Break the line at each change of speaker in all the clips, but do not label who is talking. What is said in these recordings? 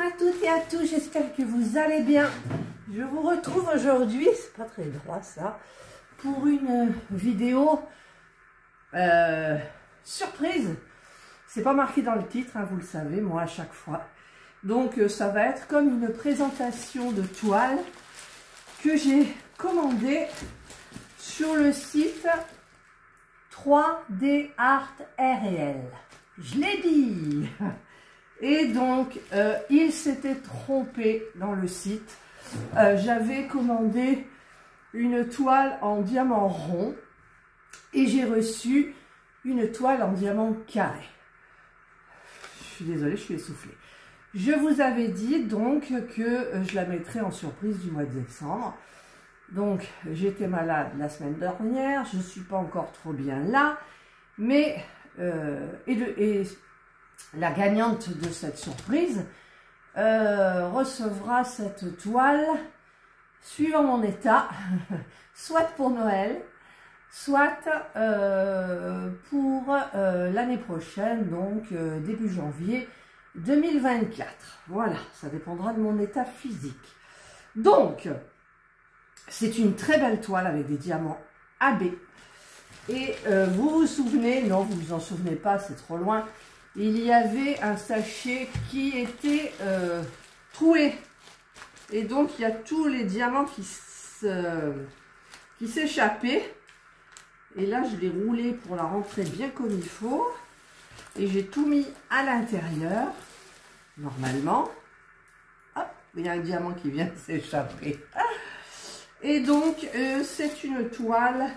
à toutes et à tous, j'espère que vous allez bien. Je vous retrouve aujourd'hui, c'est pas très droit ça, pour une vidéo surprise. C'est pas marqué dans le titre, hein, vous le savez, moi à chaque fois. Donc ça va être comme une présentation de toile que j'ai commandée sur le site 3D Art RL. Je l'ai dit. Et donc, il s'était trompé dans le site. J'avais commandé une toile en diamant rond et j'ai reçu une toile en diamant carré. Je suis désolée, je suis essoufflée. Je vous avais dit donc que je la mettrais en surprise du mois de décembre. Donc, j'étais malade la semaine dernière, je ne suis pas encore trop bien là, mais la gagnante de cette surprise recevra cette toile suivant mon état, soit pour Noël, soit pour l'année prochaine, donc début janvier 2024. Voilà, ça dépendra de mon état physique. Donc, c'est une très belle toile avec des diamants AB. Et vous vous souvenez, non vous vous en souvenez pas, c'est trop loin, il y avait un sachet qui était troué. Et donc il y a tous les diamants qui s'échappaient. Et là je l'ai roulé pour la rentrer bien comme il faut. Et j'ai tout mis à l'intérieur, normalement. Hop, il y a un diamant qui vient de s'échapper. Et donc c'est une toile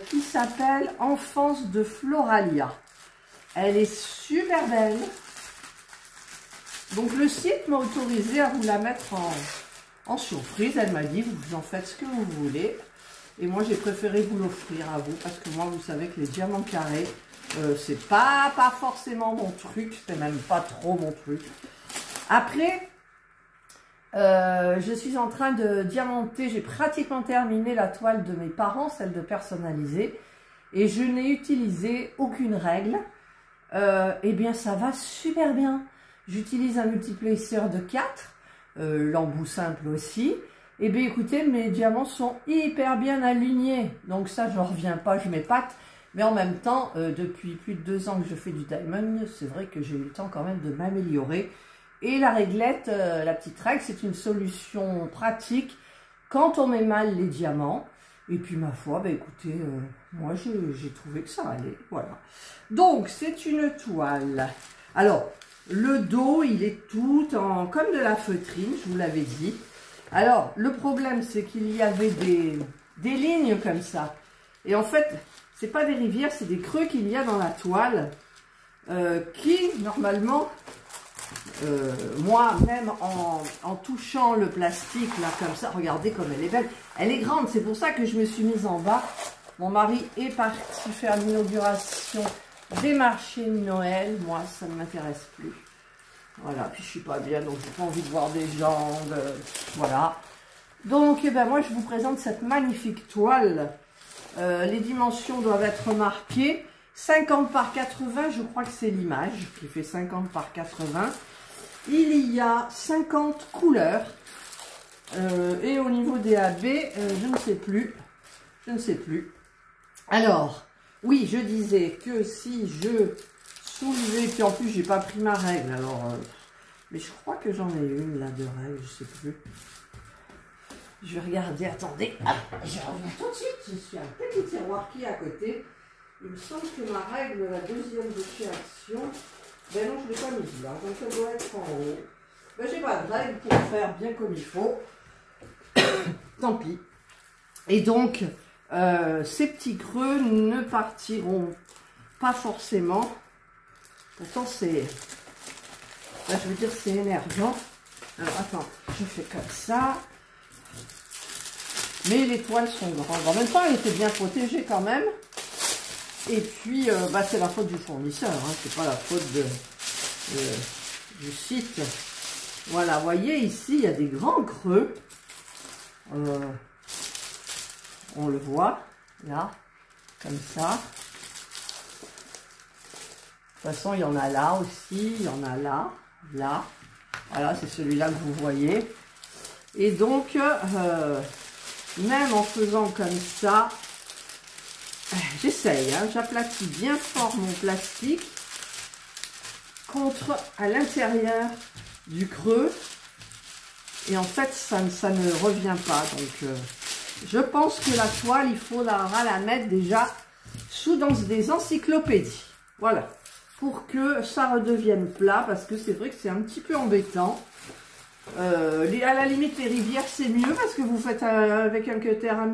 qui s'appelle Enfance de Floralia. Elle est super belle. Donc le site m'a autorisé à vous la mettre en surprise. Elle m'a dit, vous en faites ce que vous voulez. Et moi j'ai préféré vous l'offrir à vous parce que moi vous savez que les diamants carrés, c'est pas forcément mon truc. C'est même pas trop mon truc. Après, je suis en train de diamanter. J'ai pratiquement terminé la toile de mes parents, celle de personnaliser. Et je n'ai utilisé aucune règle. Eh bien ça va super bien. J'utilise un multiplexeur de 4, l'embout simple aussi. Eh bien écoutez, mes diamants sont hyper bien alignés. Donc ça, je ne reviens pas, je m'épate. Mais en même temps, depuis plus de 2 ans que je fais du diamond, c'est vrai que j'ai eu le temps quand même de m'améliorer. Et la réglette, la petite règle, c'est une solution pratique quand on met mal les diamants. Et puis ma foi, bah écoutez, moi j'ai trouvé que ça allait, voilà. Donc c'est une toile. Alors le dos, il est tout en comme de la feutrine, je vous l'avais dit. Alors le problème, c'est qu'il y avait des lignes comme ça. Et en fait, c'est pas des rivières, c'est des creux qu'il y a dans la toile qui normalement, moi même en touchant le plastique là comme ça, regardez comme elle est belle, elle est grande, c'est pour ça que je me suis mise en bas. Mon mari est parti faire l'inauguration des marchés de Noël, moi ça ne m'intéresse plus, voilà, puis je suis pas bien donc j'ai pas envie de voir des jambes, voilà. Donc eh ben, moi je vous présente cette magnifique toile. Les dimensions doivent être marquées 50 par 80, je crois que c'est l'image qui fait 50 par 80. Il y a 50 couleurs et au niveau des AB, je ne sais plus. Alors, oui, je disais que si je soulevais, puis en plus j'ai pas pris ma règle, alors, mais je crois que j'en ai une là de règle, je sais plus. Je vais regarder, attendez, je reviens tout de suite, je suis un petit tiroir qui est à côté. Il me semble que ma règle, la deuxième de chez Action, ben non, je ne l'ai pas mise là, donc elle doit être en haut. Ben, j'ai pas de règle pour faire bien comme il faut. Tant pis. Et donc, ces petits creux ne partiront pas forcément. Pourtant, c'est... Ben, je veux dire, c'est énervant. Alors, attends, je fais comme ça. Mais les toiles sont grandes. En même temps, elle était bien protégée quand même. Et puis, bah, c'est la faute du fournisseur, hein, c'est pas la faute du site. Voilà, vous voyez ici, il y a des grands creux. On le voit, là, comme ça. De toute façon, il y en a là aussi, il y en a là, là. Voilà, c'est celui-là que vous voyez. Et donc, même en faisant comme ça, j'essaye, hein, j'aplatis bien fort mon plastique à l'intérieur du creux. Et en fait, ça ne revient pas. Donc, je pense que la toile, il faudra la mettre déjà dans des encyclopédies. Voilà. Pour que ça redevienne plat. Parce que c'est vrai que c'est un petit peu embêtant. À la limite, les rivières, c'est mieux. Parce que vous faites avec un cutter Ah,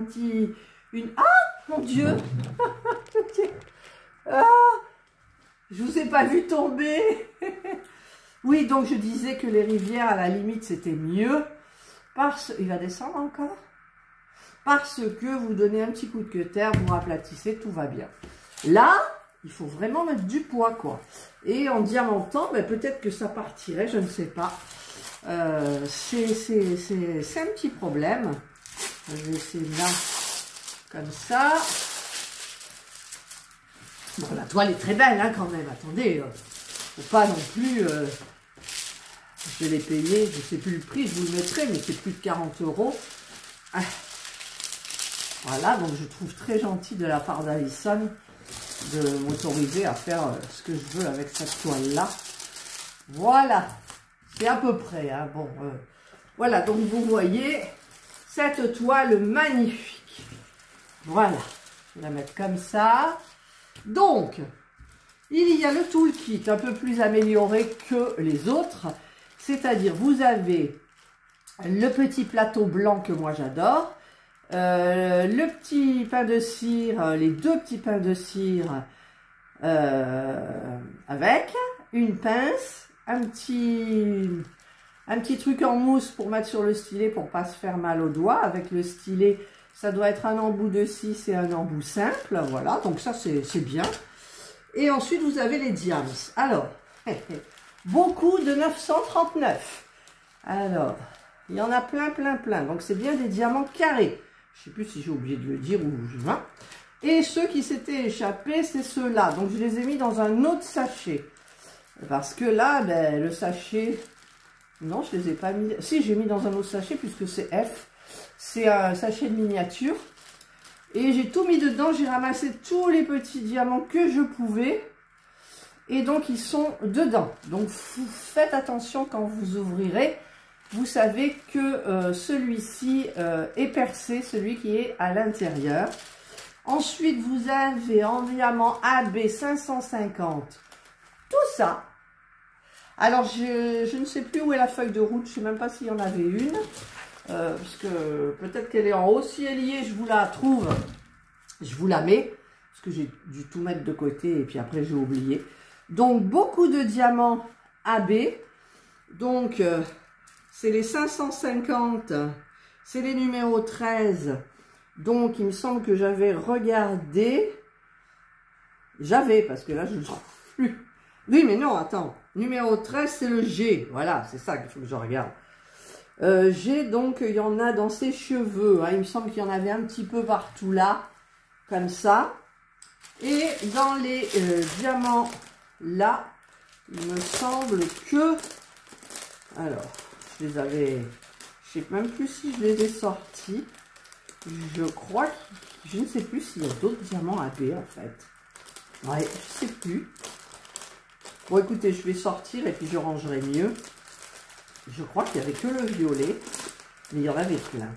mon Dieu. Ah, je vous ai pas vu tomber. Oui, donc je disais que les rivières, à la limite, c'était mieux. Il va descendre encore. Parce que vous donnez un petit coup de cutter, vous raplatissez, tout va bien. Là, il faut vraiment mettre du poids, quoi. Et en diamantant, ben, peut-être que ça partirait, je ne sais pas. C'est un petit problème. Je vais essayer là, comme ça. Bon, la toile est très belle, hein, quand même. Attendez, faut pas non plus... je l'ai payé, je ne sais plus le prix, je vous le mettrai, mais c'est plus de 40 €. Ah. Voilà, donc je trouve très gentil de la part d'Alison de m'autoriser à faire ce que je veux avec cette toile-là. Voilà, c'est à peu près. Hein. Bon, voilà, donc vous voyez cette toile magnifique. Voilà, je vais la mettre comme ça. Donc, il y a le toolkit un peu plus amélioré que les autres. C'est-à-dire, vous avez le petit plateau blanc que moi j'adore, le petit pain de cire, les deux petits pains de cire avec une pince, un petit truc en mousse pour mettre sur le stylet pour pas se faire mal aux doigts. Avec le stylet, ça doit être un embout de 6 et un embout simple. Voilà, donc ça c'est bien. Et ensuite, vous avez les diams. Alors... beaucoup de 939. Alors, il y en a plein. Donc, c'est bien des diamants carrés. Je ne sais plus si j'ai oublié de le dire ou je vois. Et ceux qui s'étaient échappés, c'est ceux-là. Donc, je les ai mis dans un autre sachet. Parce que là, ben, le sachet... Non, je ne les ai pas mis... Si, j'ai mis dans un autre sachet puisque c'est F. C'est un sachet de miniature. Et j'ai tout mis dedans. J'ai ramassé tous les petits diamants que je pouvais. Et donc, ils sont dedans. Donc, faites attention quand vous ouvrirez. Vous savez que celui-ci est percé, celui qui est à l'intérieur. Ensuite, vous avez en diamant AB 550. Tout ça. Alors, je ne sais plus où est la feuille de route. Je ne sais même pas s'il y en avait une. Parce que peut-être qu'elle est en haut. Si elle y est, je vous la trouve. Je vous la mets. Parce que j'ai dû tout mettre de côté et puis après, j'ai oublié. Donc, beaucoup de diamants AB. Donc, c'est les 550. C'est les numéros 13. Donc, il me semble que j'avais regardé. Parce que là, je ne le trouve plus. Oui, mais non, attends. Numéro 13, c'est le G. Voilà, c'est ça qu'il faut que je regarde. G, donc, il y en a dans ses cheveux. Hein. Il me semble qu'il y en avait un petit peu partout là. Comme ça. Et dans les diamants... Là, il me semble que... Alors, je les avais... Je ne sais même plus si je les ai sortis. Je crois que... Je ne sais plus s'il y a d'autres diamants AB, en fait. Ouais, je ne sais plus. Bon, écoutez, je vais sortir et puis je rangerai mieux. Je crois qu'il n'y avait que le violet. Mais il y en avait plein.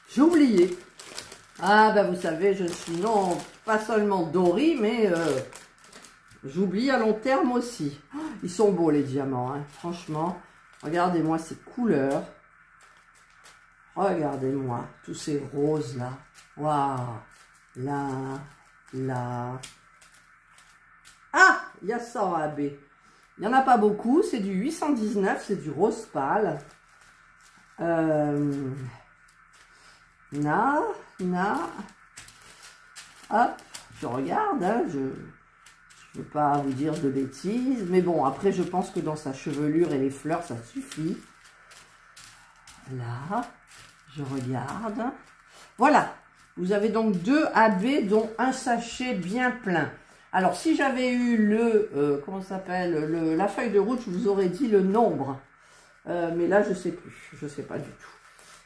J'ai oublié. Ah, ben vous savez, je suis non pas seulement Dory, mais... j'oublie à long terme aussi. Oh, ils sont beaux les diamants, hein. Franchement. Regardez-moi ces couleurs. Regardez-moi tous ces roses là. Waouh. Là. Ah, il y a ça en AB. Il n'y en a pas beaucoup. C'est du 819. C'est du rose pâle. Hop. Je regarde. Hein, je ne veux pas vous dire de bêtises. Mais bon, après, je pense que dans sa chevelure et les fleurs, ça suffit. Là. Je regarde. Voilà. Vous avez donc 2 AB, dont un sachet bien plein. Alors, si j'avais eu le, comment ça s'appelle, la feuille de route, je vous aurais dit le nombre. Mais là, je sais plus, je sais pas du tout.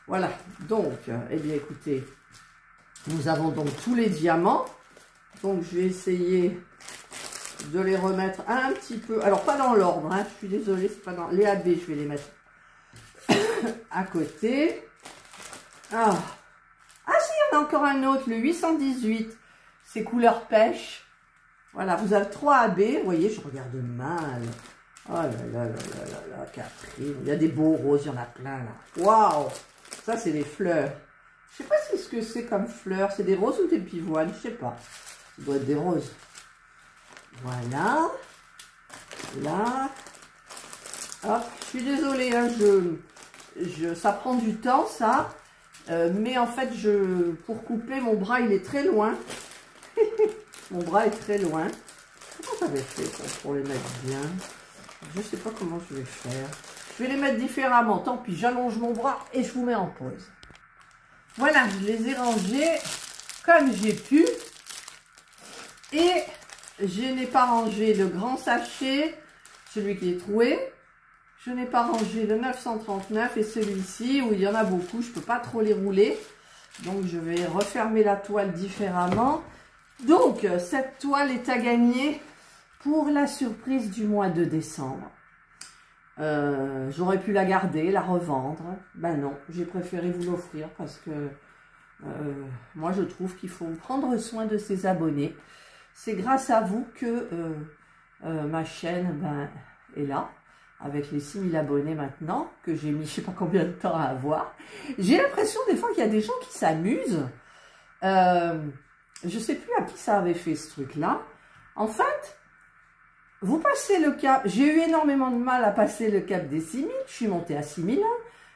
Voilà, donc, eh bien, écoutez, nous avons donc tous les diamants. Donc, je vais essayer de les remettre un petit peu, alors pas dans l'ordre, hein, je suis désolée, c'est pas dans les AB, je vais les mettre à côté. Ah, si, il y en a encore un autre, le 818, c'est couleur pêche. Voilà, vous avez 3 AB, vous voyez, je regarde mal. Oh là là là là là là, Catherine, il y a des beaux roses, il y en a plein là. Waouh, ça c'est des fleurs. Je sais pas ce que c'est comme fleurs, c'est des roses ou des pivoines, je sais pas. Ça doit être des roses. Voilà, là, hop, je suis désolée, hein, ça prend du temps ça, mais en fait, pour couper, mon bras il est très loin, mon bras est très loin. Comment j'avais fait pour les mettre bien? Je sais pas comment je vais faire, je vais les mettre différemment, tant pis, j'allonge mon bras et je vous mets en pause. Voilà, je les ai rangés comme j'ai pu, et je n'ai pas rangé le grand sachet, celui qui est troué. Je n'ai pas rangé le 939 et celui-ci où il y en a beaucoup. Je ne peux pas trop les rouler. Donc, je vais refermer la toile différemment. Donc, cette toile est à gagner pour la surprise du mois de décembre. J'aurais pu la garder, la revendre. Ben non, j'ai préféré vous l'offrir parce que moi, je trouve qu'il faut prendre soin de ses abonnés. C'est grâce à vous que ma chaîne est là, avec les 6000 abonnés maintenant, que j'ai mis je sais pas combien de temps à avoir. J'ai l'impression des fois qu'il y a des gens qui s'amusent. Je sais plus à qui ça avait fait ce truc-là. En fait, vous passez le cap. J'ai eu énormément de mal à passer le cap des 6000. Je suis montée à 6001.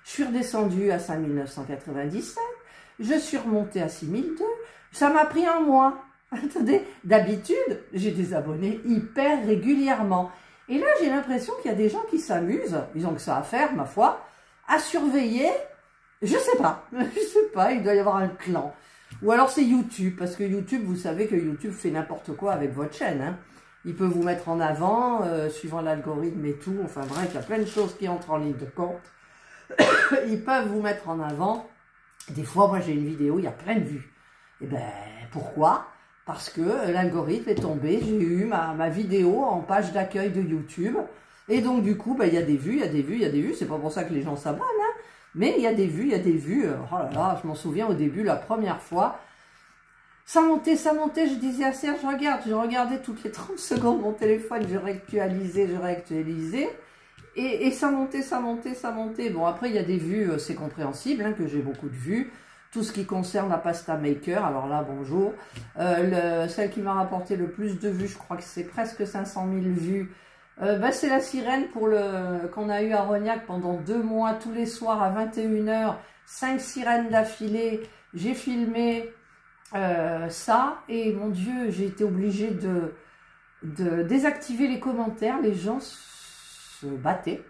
Je suis redescendue à 5997. Je suis remontée à 6002. Ça m'a pris un mois. Attendez, d'habitude, j'ai des abonnés hyper régulièrement. Et là, j'ai l'impression qu'il y a des gens qui s'amusent, ils ont que ça à faire, ma foi, à surveiller, je sais pas, il doit y avoir un clan. Ou alors c'est YouTube, parce que YouTube, vous savez que YouTube fait n'importe quoi avec votre chaîne. Hein. Il peut vous mettre en avant, suivant l'algorithme et tout, enfin bref, il y a plein de choses qui entrent en ligne de compte. Ils peuvent vous mettre en avant. Des fois, moi j'ai une vidéo, il y a plein de vues. Et ben, pourquoi ? Parce que l'algorithme est tombé, j'ai eu ma vidéo en page d'accueil de YouTube. Et donc, du coup, il y a des vues, il y a des vues, il y a des vues. C'est pas pour ça que les gens s'abonnent, hein. Mais il y a des vues, il y a des vues. Oh là là, je m'en souviens au début, la première fois. Ça montait, je disais à Serge, je regardais toutes les 30 secondes mon téléphone, je réactualisais. Et ça montait. Bon, après, il y a des vues, c'est compréhensible, hein, que j'ai beaucoup de vues. Tout ce qui concerne la pasta maker, alors là, bonjour. Celle qui m'a rapporté le plus de vues, je crois que c'est presque 500 000 vues. C'est la sirène qu'on a eu à Rognac pendant 2 mois, tous les soirs à 21 h, 5 sirènes d'affilée. J'ai filmé ça et mon Dieu, j'ai été obligée de désactiver les commentaires. Les gens se battaient.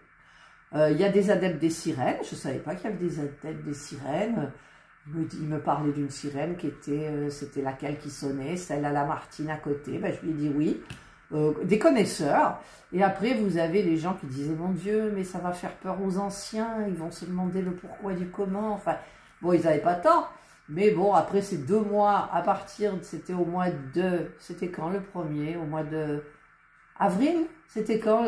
Il y a des adeptes des sirènes, je ne savais pas qu'il y avait des adeptes des sirènes. Il me parlait d'une sirène qui était, c'était laquelle qui sonnait, celle à la Martine à côté. Ben, je lui ai dit oui, des connaisseurs. Et après, vous avez les gens qui disaient, mon Dieu, mais ça va faire peur aux anciens, ils vont se demander le pourquoi du comment. Enfin, bon, ils n'avaient pas tort. Mais bon, après ces 2 mois, à partir, c'était au mois de, c'était quand le premier? Au mois de avril? C'était quand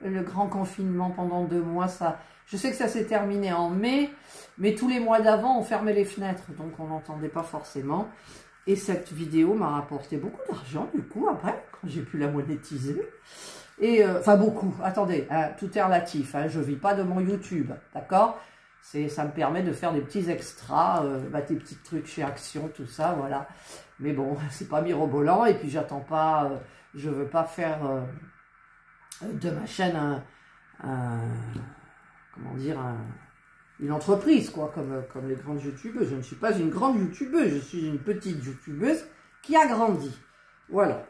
le grand confinement pendant 2 mois, ça... Je sais que ça s'est terminé en mai, mais tous les mois d'avant, on fermait les fenêtres, donc on n'entendait pas forcément. Et cette vidéo m'a rapporté beaucoup d'argent, du coup, après, quand j'ai pu la monétiser. Et, enfin, beaucoup, attendez, hein, tout est relatif, hein, je ne vis pas de mon YouTube, d'accord? Ça me permet de faire des petits extras, des petits trucs chez Action, tout ça, voilà. Mais bon, c'est pas mirobolant, et puis j'attends pas, je veux pas faire de ma chaîne comment dire, une entreprise, quoi, comme les grandes youtubeuses. Je ne suis pas une grande youtubeuse, je suis une petite youtubeuse qui a grandi. Voilà.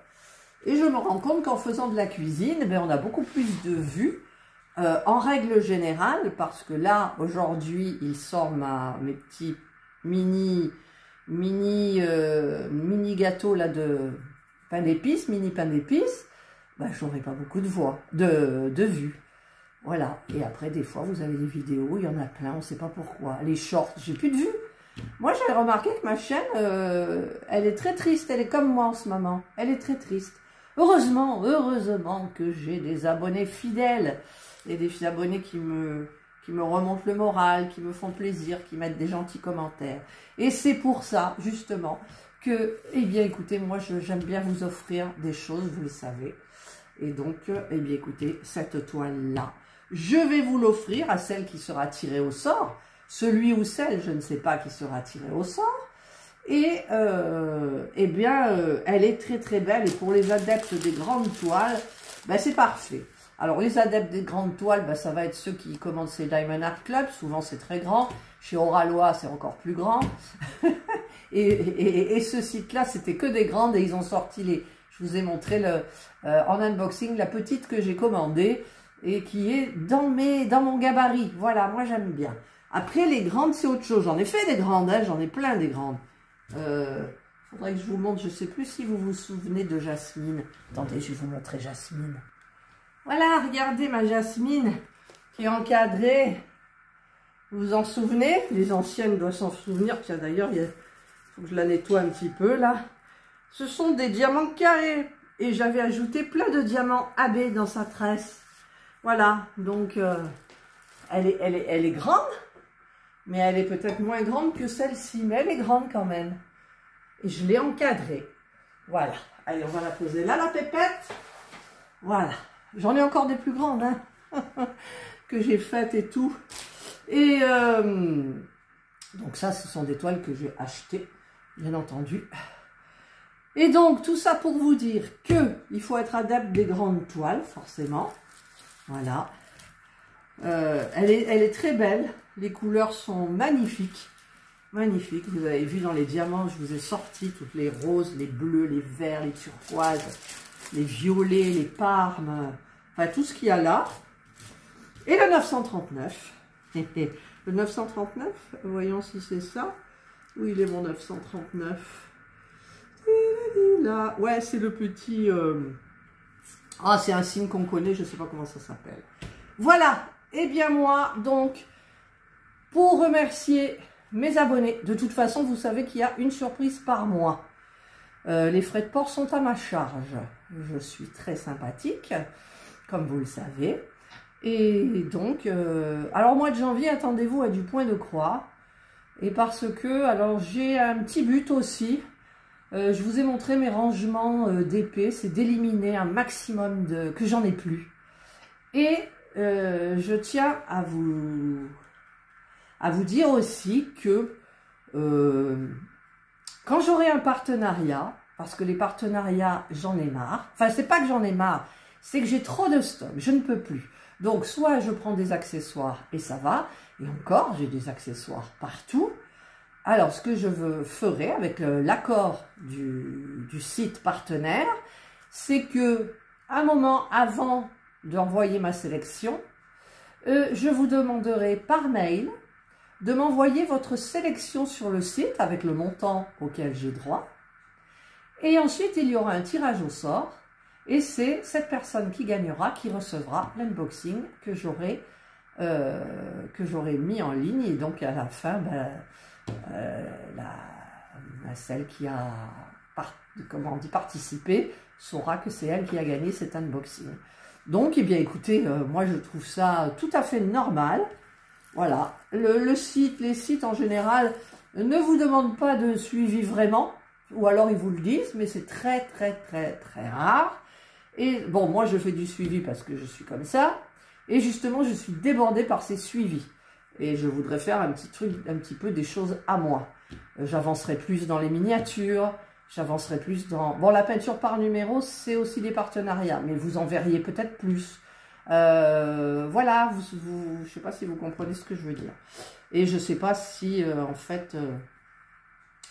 Et je me rends compte qu'en faisant de la cuisine, on a beaucoup plus de vues, en règle générale, parce que là, aujourd'hui, il sort mes petits mini gâteaux là pain d'épices, mini pain d'épices, bah, je n'aurai pas beaucoup de vues. Voilà. Et après, des fois, vous avez des vidéos, il y en a plein, on ne sait pas pourquoi. Les shorts, j'ai plus de vues. Moi, j'ai remarqué que ma chaîne, elle est très triste. Elle est comme moi en ce moment. Elle est très triste. Heureusement que j'ai des abonnés fidèles. Et des abonnés qui me remontent le moral, qui me font plaisir, qui mettent des gentils commentaires. Et c'est pour ça, justement, que, eh bien, écoutez, moi, j'aime bien vous offrir des choses, vous le savez. Et donc, eh bien, écoutez, cette toile-là, je vais vous l'offrir à celle qui sera tirée au sort. Celui ou celle, je ne sais pas, qui sera tirée au sort. Et, eh bien, elle est très, très belle. Et pour les adeptes des grandes toiles, ben, c'est parfait. Alors, les adeptes des grandes toiles, ben, ça va être ceux qui commandent ces Diamond Art Club. Souvent, c'est très grand. Chez Oralois, c'est encore plus grand. et ce site-là, c'était que des grandes. Et ils ont sorti les... Je vous ai montré en unboxing la petite que j'ai commandée. Et qui est dans mon gabarit. Voilà, moi, j'aime bien. Après, les grandes, c'est autre chose. J'en ai fait des grandes, hein, j'en ai plein des grandes. Faudrait que je vous montre, je ne sais plus si vous vous souvenez de Jasmine. Attendez, je vais vous montrer Jasmine. Voilà, regardez ma Jasmine qui est encadrée. Vous vous en souvenez? Les anciennes doivent s'en souvenir. Tiens, d'ailleurs, il faut que je la nettoie un petit peu, là. Ce sont des diamants carrés. Et j'avais ajouté plein de diamants AB dans sa tresse. Voilà, donc elle est grande. Mais elle est peut-être moins grande que celle-ci, mais elle est grande quand même. Et je l'ai encadrée. Voilà. Allez, on va la poser là, la pépette. Voilà. J'en ai encore des plus grandes, hein, que j'ai faites et tout. Et donc ça, ce sont des toiles que j'ai achetées, bien entendu. Et donc, tout ça pour vous dire que il faut être adepte des grandes toiles, forcément. Voilà. Elle est très belle. Les couleurs sont magnifiques. Magnifiques. Vous avez vu dans les diamants, je vous ai sorti toutes les roses, les bleus, les verts, les turquoises, les violets, les parmes. Enfin, tout ce qu'il y a là. Et le 939. Le 939, voyons si c'est ça. Où il est mon 939? Là. Ouais, c'est le petit... Ah, c'est un signe qu'on connaît, je ne sais pas comment ça s'appelle. Voilà. Eh bien moi, donc, pour remercier mes abonnés, de toute façon, vous savez qu'il y a une surprise par mois. Les frais de port sont à ma charge. Je suis très sympathique, comme vous le savez. Et donc, alors mois de janvier, attendez-vous à du point de croix. Et parce que, alors j'ai un petit but aussi. Je vous ai montré mes rangements d'épées, c'est d'éliminer un maximum que j'en ai plus. Et je tiens à vous dire aussi que quand j'aurai un partenariat, parce que les partenariats, j'en ai marre. Enfin, c'est pas que j'en ai marre, c'est que j'ai trop de stock, je ne peux plus. Donc, soit je prends des accessoires et ça va, et encore, j'ai des accessoires partout. Alors, ce que je ferai avec l'accord du site partenaire, c'est que, un moment avant d'envoyer ma sélection, je vous demanderai par mail de m'envoyer votre sélection sur le site avec le montant auquel j'ai droit. Et ensuite, il y aura un tirage au sort. Et c'est cette personne qui gagnera, qui recevra l'unboxing que j'aurai mis en ligne. Et donc, à la fin, celle qui a participé saura que c'est elle qui a gagné cet unboxing. Donc, eh bien, écoutez, moi, je trouve ça tout à fait normal. Voilà. Les sites, en général, ne vous demandent pas de suivi vraiment. Ou alors, ils vous le disent, mais c'est très, très, très, très rare. Et bon, moi, je fais du suivi parce que je suis comme ça. Et justement, je suis débordée par ces suivis. Et je voudrais faire un petit peu des choses à moi. J'avancerai plus dans les miniatures. J'avancerai plus dans... Bon, la peinture par numéro, c'est aussi des partenariats. Mais vous en verriez peut-être plus. Voilà, je ne sais pas si vous comprenez ce que je veux dire. Et je ne sais pas si, en fait,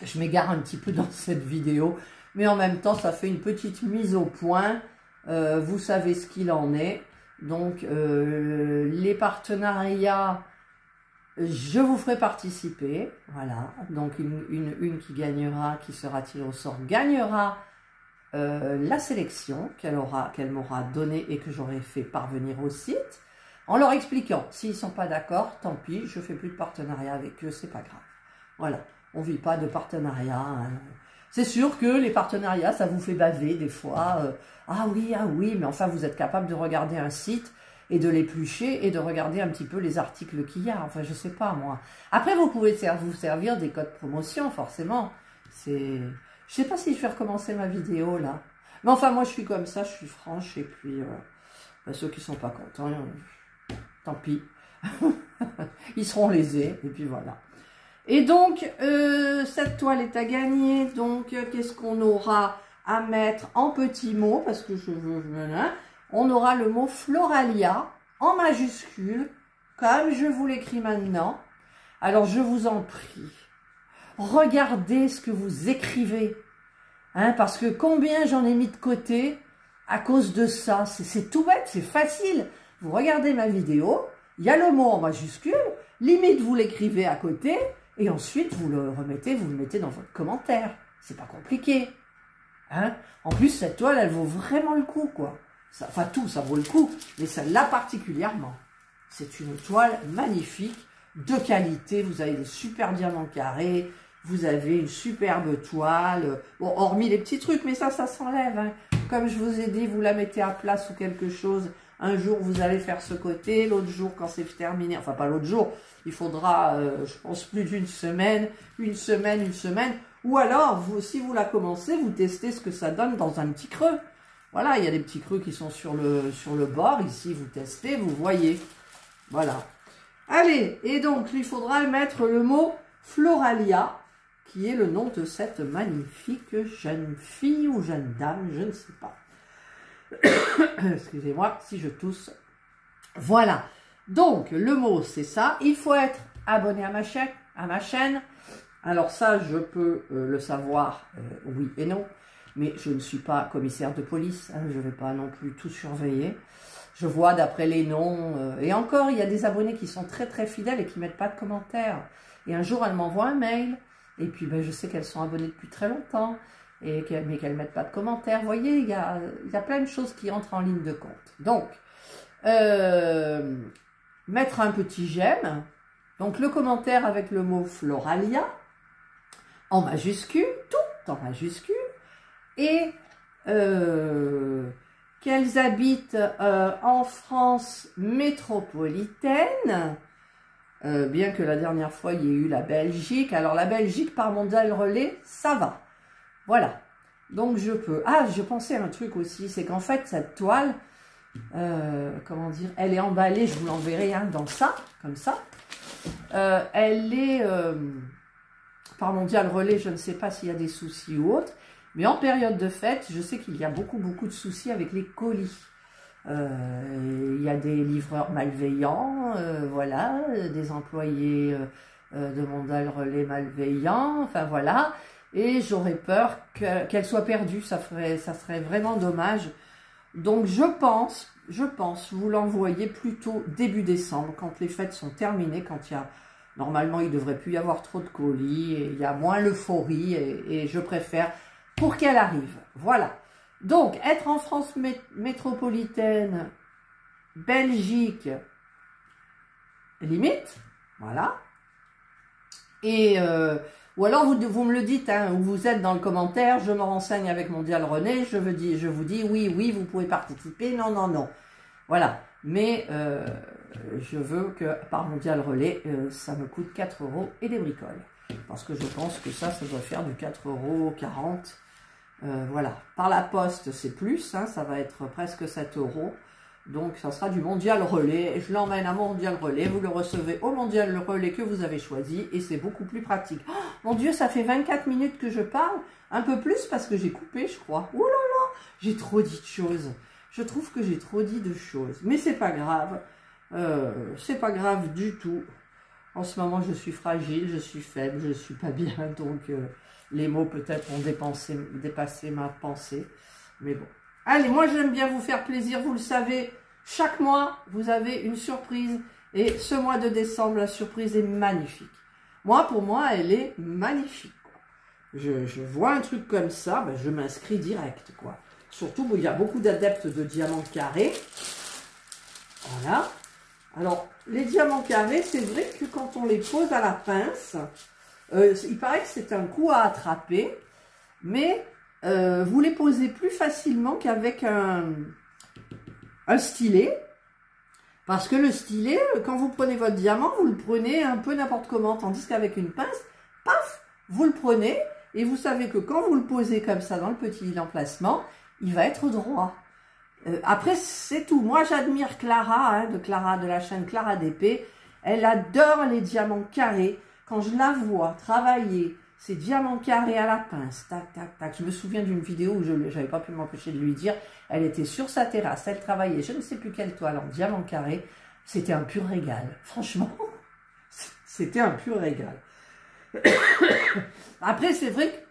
je m'égare un petit peu dans cette vidéo. Mais en même temps, ça fait une petite mise au point. Vous savez ce qu'il en est. Donc, les partenariats, je vous ferai participer. Voilà. Donc, une qui gagnera, qui sera tirée au sort, gagnera la sélection qu'elle m'aura donnée et que j'aurai fait parvenir au site, en leur expliquant, s'ils ne sont pas d'accord, tant pis, je ne fais plus de partenariat avec eux, c'est pas grave. Voilà, on ne vit pas de partenariat. Hein. C'est sûr que les partenariats, ça vous fait baver des fois. Ah oui, mais enfin, vous êtes capable de regarder un site et de l'éplucher et de regarder un petit peu les articles qu'il y a. Enfin, je sais pas, moi. Après, vous pouvez vous servir des codes promotion, forcément. Je sais pas si je vais recommencer ma vidéo, là. Mais enfin, moi, je suis comme ça, je suis franche. Et puis, ceux qui sont pas contents, tant pis. Ils seront lésés. Et puis, voilà. Et donc, cette toile est à gagner. Donc, qu'est-ce qu'on aura à mettre en petits mots? Parce que je veux... On aura le mot Floralia en majuscule, comme je vous l'écris maintenant. Alors, je vous en prie, regardez ce que vous écrivez. Hein, parce que combien j'en ai mis de côté à cause de ça. C'est tout bête, c'est facile. Vous regardez ma vidéo, il y a le mot en majuscule, limite vous l'écrivez à côté, et ensuite vous le remettez, vous le mettez dans votre commentaire. C'est pas compliqué. Hein, en plus, cette toile, elle vaut vraiment le coup, quoi. Enfin, tout, ça vaut le coup, mais celle-là particulièrement. C'est une toile magnifique, de qualité. Vous avez des super diamants carrés, vous avez une superbe toile. Bon, hormis les petits trucs, mais ça s'enlève. Hein. Comme je vous ai dit, vous la mettez à plat sous quelque chose. Un jour, vous allez faire ce côté. L'autre jour, quand c'est terminé, enfin pas l'autre jour, il faudra, je pense, plus d'une semaine, une semaine. Ou alors, si vous la commencez, vous testez ce que ça donne dans un petit creux. Voilà, il y a des petits creux qui sont sur le bord. Ici, vous testez, vous voyez. Voilà. Allez, et donc, il faudra mettre le mot Floralia, qui est le nom de cette magnifique jeune fille ou jeune dame, je ne sais pas. Excusez-moi si je tousse. Voilà. Donc, le mot, c'est ça. Il faut être abonné à ma chaîne. Alors ça, je peux le savoir, oui et non. Mais je ne suis pas commissaire de police, hein, je ne vais pas non plus tout surveiller. Je vois d'après les noms, et encore, il y a des abonnés qui sont très très fidèles et qui ne mettent pas de commentaires. Et un jour, elles m'envoient un mail, et puis ben, je sais qu'elles sont abonnées depuis très longtemps, mais qu'elles ne mettent pas de commentaires. Vous voyez, il y a plein de choses qui entrent en ligne de compte. Donc, mettre un petit j'aime, donc le commentaire avec le mot Floralia, en majuscule, tout en majuscule, et qu'elles habitent en France métropolitaine, bien que la dernière fois il y ait eu la Belgique. Alors la Belgique par Mondial Relais, ça va. Voilà. Donc je peux... Ah, je pensais à un truc aussi, c'est qu'en fait cette toile, comment dire, elle est emballée, je vous l'enverrai hein, dans ça, comme ça. Elle est... par Mondial Relais, je ne sais pas s'il y a des soucis ou autre. Mais en période de fête, je sais qu'il y a beaucoup de soucis avec les colis. Il y a des livreurs malveillants, voilà, des employés de Mondial Relais malveillants, enfin voilà. Et j'aurais peur qu'elle soit perdue, ça serait vraiment dommage. Donc je pense vous l'envoyer plutôt début décembre, quand les fêtes sont terminées, quand il y a... Normalement, il ne devrait plus y avoir trop de colis, et il y a moins l'euphorie, et je préfère... pour qu'elle arrive. Voilà. Donc, être en France métropolitaine, Belgique, limite, voilà. Et, ou alors, vous me le dites, hein, ou vous êtes dans le commentaire, je me renseigne avec Mondial Relais, je vous dis, oui, vous pouvez participer, non. Voilà. Mais, je veux que, par Mondial Relais, ça me coûte 4 € et des bricoles. Parce que je pense que ça doit faire du 4,40 €. Voilà, par la poste c'est plus, hein, ça va être presque 7 €, donc ça sera du Mondial Relais, je l'emmène à Mondial Relais, vous le recevez au Mondial Relais que vous avez choisi, et c'est beaucoup plus pratique. Oh, mon Dieu, ça fait 24 minutes que je parle, un peu plus parce que j'ai coupé je crois, ouh là là, j'ai trop dit de choses, je trouve que j'ai trop dit de choses, mais c'est pas grave du tout. En ce moment, je suis fragile, je suis faible, je suis pas bien, donc les mots peut-être ont dépassé ma pensée. Mais bon. Allez, moi j'aime bien vous faire plaisir, vous le savez. Chaque mois, vous avez une surprise. Et ce mois de décembre, la surprise est magnifique. Pour moi, elle est magnifique. je vois un truc comme ça, ben, je m'inscris direct, quoi. Surtout, il y a beaucoup d'adeptes de diamants carrés. Voilà. Alors, les diamants carrés, c'est vrai que quand on les pose à la pince, il paraît que c'est un coup à attraper, mais vous les posez plus facilement qu'avec un stylet. Parce que le stylet, quand vous prenez votre diamant, vous le prenez un peu n'importe comment. Tandis qu'avec une pince, paf, vous le prenez. Et vous savez que quand vous le posez comme ça dans le petit emplacement, il va être droit. Après, c'est tout. Moi, j'admire Clara, hein, de la chaîne Clara d'Épée. Elle adore les diamants carrés. Quand je la vois travailler ces diamants carrés à la pince, tac, tac, tac. Je me souviens d'une vidéo où je n'avais pas pu m'empêcher de lui dire, elle était sur sa terrasse, elle travaillait, je ne sais plus quelle toile en diamant carré. C'était un pur régal. Franchement, c'était un pur régal. Après, c'est vrai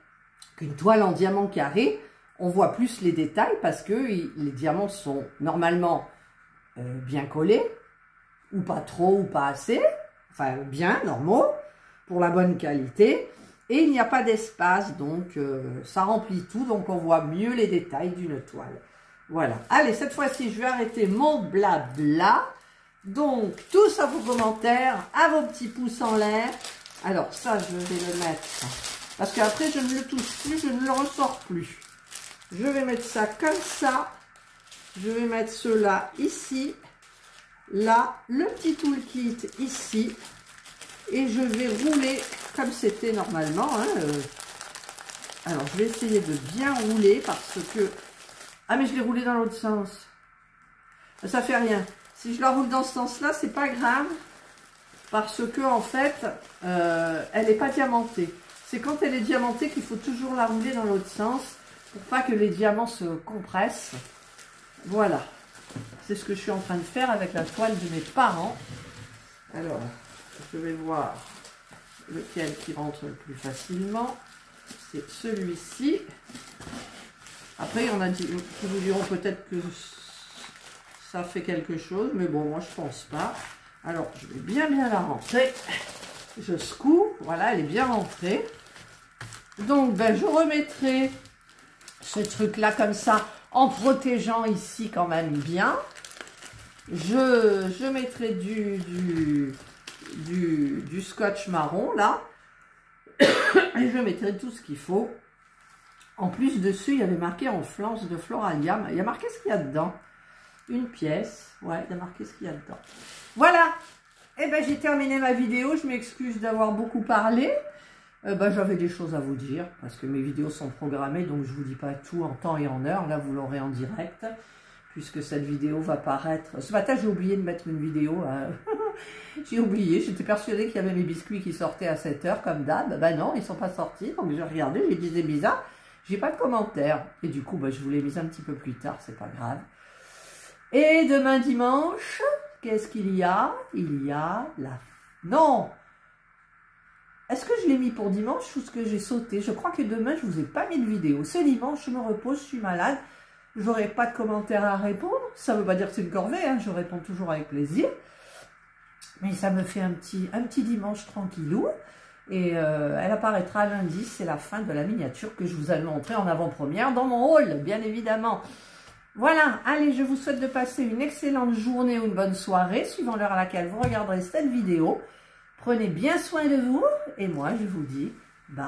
qu'une toile en diamant carré, on voit plus les détails parce que les diamants sont normalement bien collés, ou pas trop, ou pas assez, enfin bien, normaux, pour la bonne qualité. Et il n'y a pas d'espace, donc ça remplit tout, donc on voit mieux les détails d'une toile. Voilà. Allez, cette fois-ci, je vais arrêter mon blabla. Donc, tous à vos commentaires, à vos petits pouces en l'air. Alors, ça, je vais le mettre, parce qu'après, je ne le touche plus, je ne le ressors plus. Je vais mettre ça comme ça. Je vais mettre cela ici. Là, le petit toolkit ici. Et je vais rouler comme c'était normalement. Hein. Alors, je vais essayer de bien rouler parce que... Ah, mais je l'ai roulé dans l'autre sens. Ça fait rien. Si je la roule dans ce sens-là, c'est pas grave. Parce que, en fait, elle n'est pas diamantée. C'est quand elle est diamantée qu'il faut toujours la rouler dans l'autre sens pour pas que les diamants se compressent. Voilà. C'est ce que je suis en train de faire avec la toile de mes parents. Alors, je vais voir lequel qui rentre le plus facilement. C'est celui-ci. Après, il y en a qui vous diront peut-être que ça fait quelque chose, mais bon, moi je pense pas. Alors, je vais bien la rentrer. Je secoue, voilà, elle est bien rentrée. Donc, ben, je remettrai ce truc-là comme ça, en protégeant ici quand même bien. Je mettrai du scotch marron, là. Et je mettrai tout ce qu'il faut. En plus, dessus, il y avait marqué en flanche de Floralia. Il y a marqué ce qu'il y a dedans. Une pièce. Ouais, il y a marqué ce qu'il y a dedans. Voilà. Eh ben, j'ai terminé ma vidéo. Je m'excuse d'avoir beaucoup parlé. J'avais des choses à vous dire. Parce que mes vidéos sont programmées. Donc, je ne vous dis pas tout en temps et en heure. Là, vous l'aurez en direct. Puisque cette vidéo va paraître... Ce matin, j'ai oublié de mettre une vidéo. Hein. J'ai oublié. J'étais persuadée qu'il y avait mes biscuits qui sortaient à 7 h comme d'hab. Ben non, ils ne sont pas sortis. Donc, j'ai regardé. J'ai dit, c'est bizarre. J'ai pas de commentaires. Et du coup, je vous l'ai mis un petit peu plus tard, c'est pas grave. Et demain dimanche, qu'est-ce qu'il y a? Il y a la... Non! Est-ce que je l'ai mis pour dimanche ou ce que j'ai sauté? Je crois que demain, je vous ai pas mis de vidéo. C'est dimanche, je me repose, je suis malade. J'aurai pas de commentaires à répondre. Ça veut pas dire que c'est une corvée, hein. Je réponds toujours avec plaisir. Mais ça me fait un petit dimanche tranquillou. Et elle apparaîtra lundi, c'est la fin de la miniature que je vous avais montrée en avant-première dans mon haul, bien évidemment. Voilà, allez, je vous souhaite de passer une excellente journée ou une bonne soirée, suivant l'heure à laquelle vous regarderez cette vidéo. Prenez bien soin de vous, et moi je vous dis bye.